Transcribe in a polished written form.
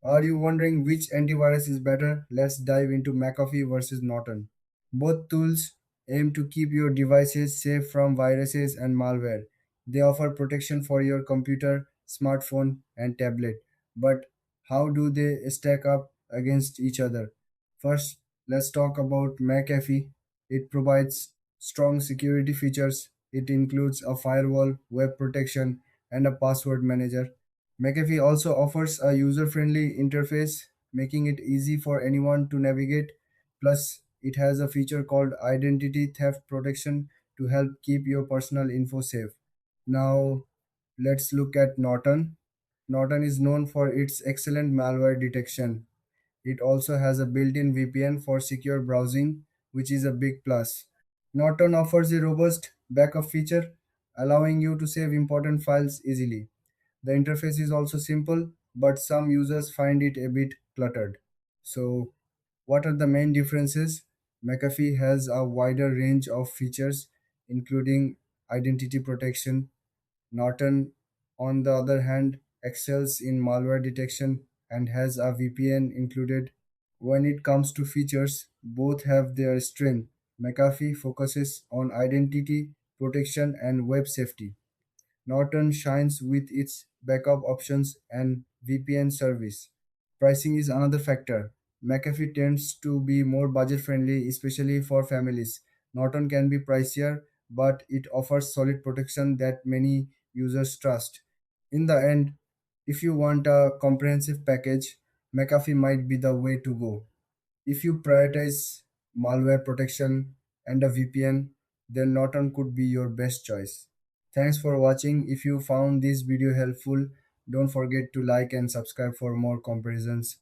Are you wondering which antivirus is better? Let's dive into McAfee versus Norton. Both tools aim to keep your devices safe from viruses and malware. They offer protection for your computer, smartphone, and tablet. But how do they stack up against each other? First, let's talk about McAfee. It provides strong security features. It includes a firewall, web protection, and a password manager. McAfee also offers a user-friendly interface, making it easy for anyone to navigate. Plus, it has a feature called identity theft protection to help keep your personal info safe. Now, let's look at Norton. Norton is known for its excellent malware detection. It also has a built-in VPN for secure browsing, which is a big plus. Norton offers a robust backup feature, allowing you to save important files easily. The interface is also simple, but some users find it a bit cluttered. So, what are the main differences? McAfee has a wider range of features, including identity protection. Norton, on the other hand, excels in malware detection and has a VPN included. When it comes to features, both have their strength. McAfee focuses on identity protection and web safety. Norton shines with its backup options and VPN service. Pricing is another factor. McAfee tends to be more budget friendly, especially for families. Norton can be pricier, but it offers solid protection that many users trust. In the end, if you want a comprehensive package, McAfee might be the way to go. If you prioritize malware protection and a VPN, then Norton could be your best choice. Thanks for watching. If you found this video helpful, don't forget to like and subscribe for more comparisons.